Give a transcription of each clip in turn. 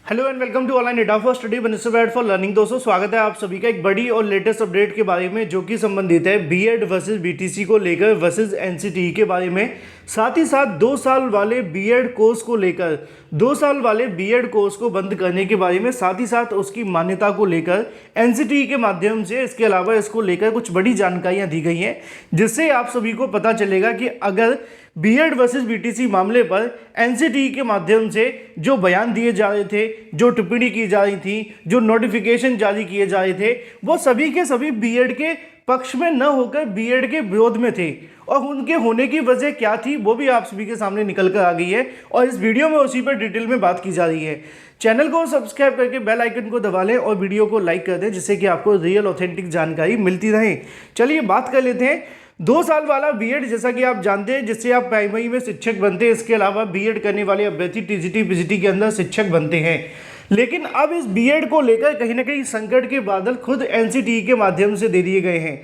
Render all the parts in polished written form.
Hello and welcome to online data for study benefit for learning. दोस्तों स्वागत है आप सभी का एक बड़ी और लेटेस्ट अपडेट के बारे में जो कि संबंधित है बीएड वर्सेस बीटीसी को लेकर वर्सेस एनसीटीई के बारे में। साथ ही साथ 2 साल वाले बीएड कोर्स को लेकर 2 साल वाले बीएड कोर्स को बंद करने के बारे में, साथ ही साथ उसकी मान्यता को लेकर एनसीटीई के माध्यम से इसके अलावा इसको लेकर कुछ बड़ी जानकारियां दी गई हैं, जिससे आप सभी को पता चलेगा कि अगर बीएड वर्सेस बीटीसी मामले पर एनसीटीई के माध्यम से जो बयान दिए जा रहे थे, जो टिप्पणी की जा रही थी, जो नोटिफिकेशन जारी किए जा रहे थे, वो सभी के सभी बीएड के पक्ष में न होकर बीएड के विरोध में थे। और उनके होने की वजह क्या थी वो भी आप सभी के सामने निकल कर आ गई है और इस वीडियो में उसी पर डिटेल में बात की जा रही है। चैनल को सब्सक्राइब करके बेल आइकन को दबा लें और वीडियो को लाइक कर दें, जिससे कि आपको रियल ऑथेंटिक जानकारी मिलती रहे। चलिए बात कर लेते हैं 2 साल वाला बीएड, जैसा कि आप जानते हैं, जिससे आप प्राइमरी में शिक्षक बनते हैं। इसके अलावा बीएड करने वाले अभ्यर्थी टीजीटी पीजीटी के अंदर शिक्षक बनते हैं। लेकिन अब इस बीएड को लेकर कहीं ना कहीं संकट के बादल खुद एनसीटीई के माध्यम से दे दिए गए हैं।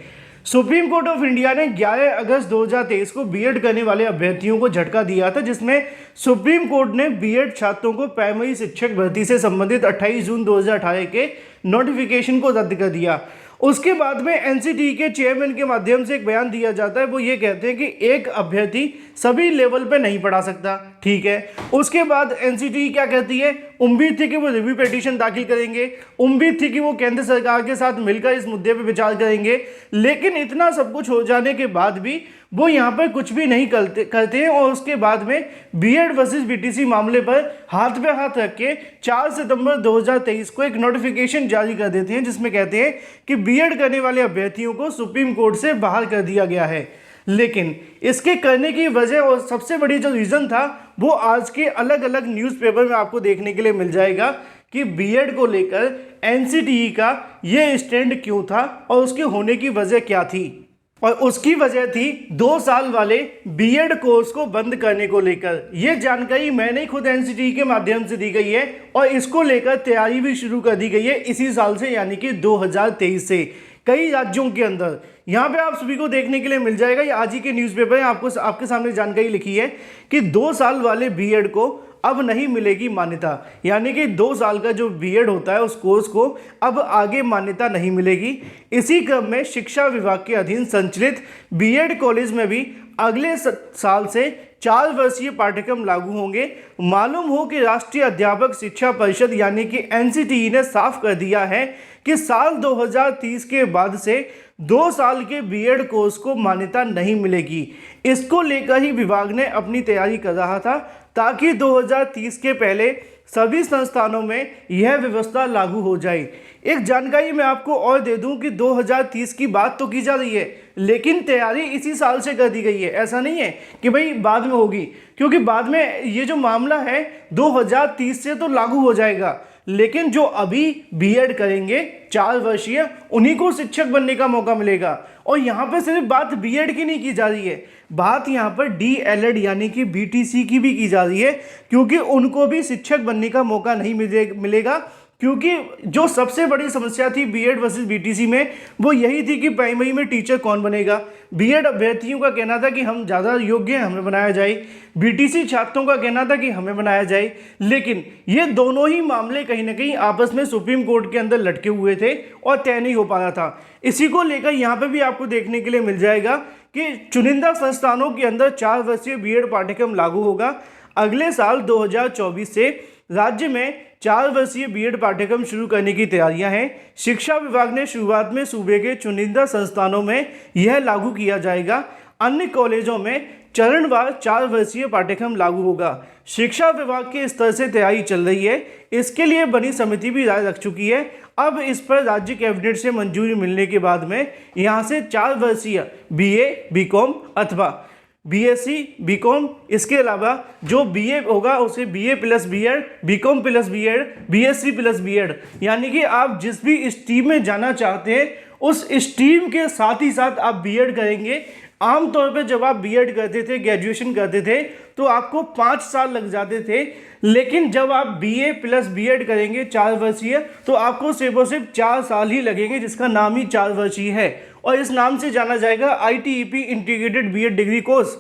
सुप्रीम कोर्ट ऑफ इंडिया ने 11 अगस्त 2023 को बीएड करने वाले अभ्यर्थियों को झटका दिया था, जिसमें सुप्रीम कोर्ट ने बीएड छात्रों को प्राइमरी शिक्षक भर्ती से संबंधित 28 जून 2018 के नोटिफिकेशन को रद्द कर दिया। उसके बाद में एनसीटीई के चेयरमैन के माध्यम से एक बयान दिया जाता है। वो ये कहते हैं कि एक अभ्यर्थी सभी लेवल पे नहीं पढ़ा सकता, ठीक है। उसके बाद एनसीटीई क्या कहती है, उम्मीद थी कि वो रिव्यू पिटीशन दाखिल करेंगे, उम्मीद थी कि वो केंद्र सरकार के साथ मिलकर इस मुद्दे पर विचार करेंगे। लेकिन इतना सब कुछ हो जाने के बाद भी वो यहाँ पर कुछ भी नहीं करते हैं और उसके बाद में बीएड वर्सेस बीटीसी मामले पर हाथ पे हाथ रख के 4 सितंबर 2023 को एक नोटिफिकेशन जारी कर देते हैं, जिसमें कहते हैं कि बीएड करने वाले अभ्यर्थियों को सुप्रीम कोर्ट से बाहर कर दिया गया है। लेकिन इसके करने की वजह और सबसे बड़ी जो रीज़न था वो आज के अलग अलग न्यूज़पेपर में आपको देखने के लिए मिल जाएगा कि बीएड को लेकर एनसीटीई का ये स्टैंड क्यों था और उसके होने की वजह क्या थी। और उसकी वजह थी 2 साल वाले बीएड कोर्स को बंद करने को लेकर। यह जानकारी मैंने खुद एनसीटीई के माध्यम से दी गई है और इसको लेकर तैयारी भी शुरू कर दी गई है इसी साल से, यानी कि 2023 से कई राज्यों के अंदर। यहाँ पे आप सभी को देखने के लिए मिल जाएगा, ये आज ही के न्यूज़पेपर में आपके सामने जानकारी लिखी है कि 2 साल वाले बीएड को अब नहीं मिलेगी मान्यता, यानी कि 2 साल का जो बीएड होता है उस कोर्स को अब आगे मान्यता नहीं मिलेगी। इसी क्रम में शिक्षा विभाग के अधीन संचालित बीएड कॉलेज में भी अगले साल से 4 वर्षीय पाठ्यक्रम लागू होंगे। मालूम हो कि राष्ट्रीय अध्यापक शिक्षा परिषद यानी कि एनसीटीई ने साफ कर दिया है कि साल 2030 के बाद से 2 साल के बीएड कोर्स को मान्यता नहीं मिलेगी। इसको लेकर ही विभाग ने अपनी तैयारी कर रहा था ताकि 2030 के पहले सभी संस्थानों में यह व्यवस्था लागू हो जाए। एक जानकारी मैं आपको और दे दूं कि 2030 की बात तो की जा रही है, लेकिन तैयारी इसी साल से कर दी गई है। ऐसा नहीं है कि भाई बाद में होगी, क्योंकि बाद में ये जो मामला है 2030 से तो लागू हो जाएगा। लेकिन जो अभी बीएड करेंगे 4 वर्षीय, उन्हीं को शिक्षक बनने का मौका मिलेगा। और यहाँ पे सिर्फ बात बीएड की नहीं की जा रही है, बात यहाँ पर डीएलएड यानी कि बीटीसी की भी की जा रही है, क्योंकि उनको भी शिक्षक बनने का मौका नहीं मिलेगा। क्योंकि जो सबसे बड़ी समस्या थी बीएड वर्सेस बीटीसी में वो यही थी कि प्राइमरी में टीचर कौन बनेगा। बीएड अभ्यर्थियों का कहना था कि हम ज़्यादा योग्य हैं, हमें बनाया जाए। बीटीसी छात्रों का कहना था कि हमें बनाया जाए। लेकिन ये दोनों ही मामले कहीं ना कहीं आपस में सुप्रीम कोर्ट के अंदर लटके हुए थे और तय नहीं हो पा रहा था। इसी को लेकर यहाँ पर भी आपको देखने के लिए मिल जाएगा कि चुनिंदा संस्थानों के अंदर 4 वर्षीय बीएड पाठ्यक्रम लागू होगा। अगले साल 2024 से राज्य में 4 वर्षीय बीएड पाठ्यक्रम शुरू करने की तैयारियां हैं। शिक्षा विभाग ने शुरुआत में सूबे के चुनिंदा संस्थानों में यह लागू किया जाएगा। अन्य कॉलेजों में चरणवार 4 वर्षीय पाठ्यक्रम लागू होगा। शिक्षा विभाग के स्तर से तैयारी चल रही है। इसके लिए बनी समिति भी राय रख चुकी है। अब इस पर राज्य कैबिनेट से मंजूरी मिलने के बाद में यहाँ से 4 वर्षीय बीए, बीकॉम अथवा बीएससी, बीकॉम, इसके अलावा जो बीए होगा उसे BA plus BEd, BCom plus BEd, BSc plus BEd, यानी कि आप जिस भी स्ट्रीम में जाना चाहते हैं उस स्ट्रीम के साथ ही साथ आप बीएड करेंगे। आमतौर पे जब आप बीएड करते थे, ग्रेजुएशन करते थे, तो आपको 5 साल लग जाते थे। लेकिन जब आप बीए प्लस बीएड करेंगे 4 वर्षीय, तो आपको सिर्फ और सिर्फ 4 साल ही लगेंगे, जिसका नाम ही 4 वर्षीय है और इस नाम से जाना जाएगा ITEP integrated BEd degree course.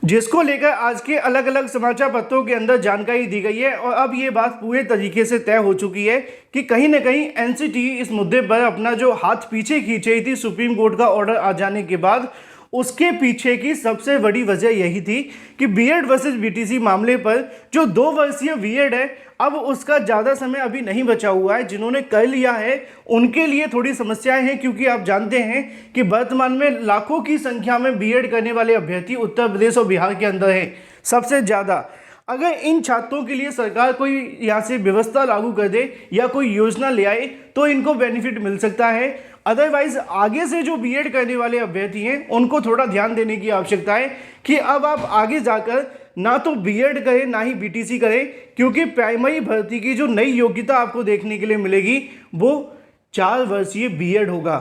जिसको लेकर आज के अलग अलग समाचार पत्रों के अंदर जानकारी दी गई है और अब ये बात पूरे तरीके से तय हो चुकी है कि कहीं ना कहीं एनसीटी इस मुद्दे पर अपना जो हाथ पीछे खींच रही थी सुप्रीम कोर्ट का ऑर्डर आ जाने के बाद, उसके पीछे की सबसे बड़ी वजह यही थी कि बीएड वर्सेस बीटीसी मामले पर जो 2 वर्षीय बीएड है, अब उसका ज़्यादा समय अभी नहीं बचा हुआ है। जिन्होंने कर लिया है उनके लिए थोड़ी समस्याएं हैं, क्योंकि आप जानते हैं कि वर्तमान में लाखों की संख्या में बीएड करने वाले अभ्यर्थी उत्तर प्रदेश और बिहार के अंदर हैं सबसे ज़्यादा। अगर इन छात्रों के लिए सरकार कोई यहाँ से व्यवस्था लागू कर दे या कोई योजना ले आए तो इनको बेनिफिट मिल सकता है। अदरवाइज आगे से जो बीएड करने वाले अभ्यर्थी हैं उनको थोड़ा ध्यान देने की आवश्यकता है कि अब आप आगे जाकर ना तो बीएड करें ना ही बीटीसी करें, क्योंकि प्राइमरी भर्ती की जो नई योग्यता आपको देखने के लिए मिलेगी वो 4 वर्षीय बीएड होगा।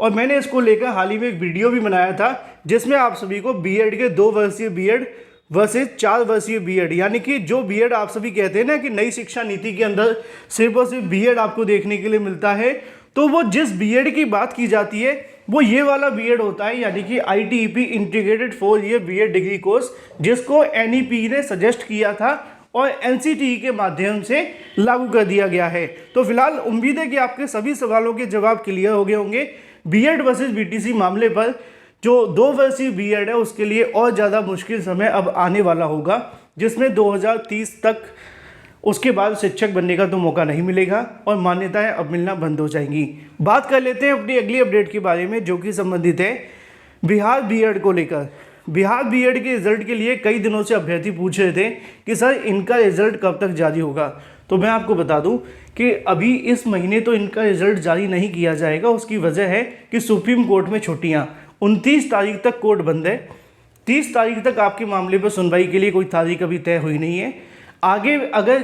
और मैंने इसको लेकर हाल ही में एक वीडियो भी बनाया था जिसमें आप सभी को बीएड के 2 वर्षीय बीएड वर्सेज 4 वर्षीय बीएड, यानी कि जो बीएड आप सभी कहते हैं ना कि नई शिक्षा नीति के अंदर सिर्फ और सिर्फ बीएड आपको देखने के लिए मिलता है, तो वो जिस बीएड की बात की जाती है वो ये वाला बीएड होता है, यानी कि ITEP integrated 4 year BEd degree course, जिसको एनईपी ने सजेस्ट किया था और एनसीटीई के माध्यम से लागू कर दिया गया है। तो फिलहाल उम्मीद है कि आपके सभी सवालों के जवाब क्लियर हो गए होंगे। बीएड वर्सेस बीटीसी मामले पर जो 2 वर्षीय बीएड है उसके लिए और ज़्यादा मुश्किल समय अब आने वाला होगा, जिसमें 2030 तक उसके बाद शिक्षक बनने का तो मौका नहीं मिलेगा और मान्यताएं अब मिलना बंद हो जाएंगी। बात कर लेते हैं अपनी अगली अपडेट के बारे में, जो कि संबंधित है बिहार बीएड को लेकर। बिहार बीएड के रिजल्ट के लिए कई दिनों से अभ्यर्थी पूछ रहे थे कि सर इनका रिजल्ट कब तक जारी होगा। तो मैं आपको बता दूं कि अभी इस महीने तो इनका रिजल्ट जारी नहीं किया जाएगा। उसकी वजह है कि सुप्रीम कोर्ट में छुट्टियां, 29 तारीख तक कोर्ट बंद है। 30 तारीख तक आपके मामले पर सुनवाई के लिए कोई तारीख अभी तय हुई नहीं है। आगे अगर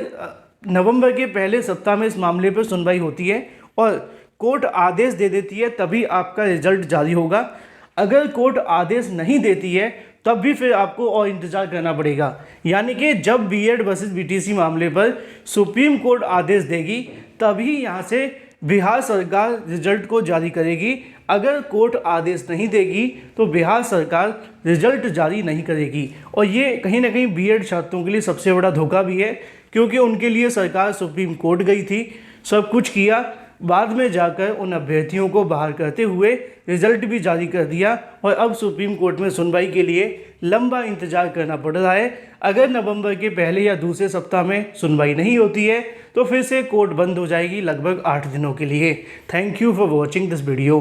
नवंबर के पहले सप्ताह में इस मामले पर सुनवाई होती है और कोर्ट आदेश दे देती है तभी आपका रिजल्ट जारी होगा। अगर कोर्ट आदेश नहीं देती है तब भी फिर आपको और इंतज़ार करना पड़ेगा, यानी कि जब बीएड वर्सेस बीटीसी मामले पर सुप्रीम कोर्ट आदेश देगी तभी यहाँ से बिहार सरकार रिजल्ट को जारी करेगी। अगर कोर्ट आदेश नहीं देगी तो बिहार सरकार रिजल्ट जारी नहीं करेगी। और ये कहीं ना कहीं बीएड छात्रों के लिए सबसे बड़ा धोखा भी है, क्योंकि उनके लिए सरकार सुप्रीम कोर्ट गई थी, सब कुछ किया, बाद में जाकर उन अभ्यर्थियों को बाहर करते हुए रिजल्ट भी जारी कर दिया और अब सुप्रीम कोर्ट में सुनवाई के लिए लंबा इंतजार करना पड़ रहा है। अगर नवंबर के पहले या दूसरे सप्ताह में सुनवाई नहीं होती है तो फिर से कोर्ट बंद हो जाएगी लगभग 8 दिनों के लिए। Thank you for watching this video.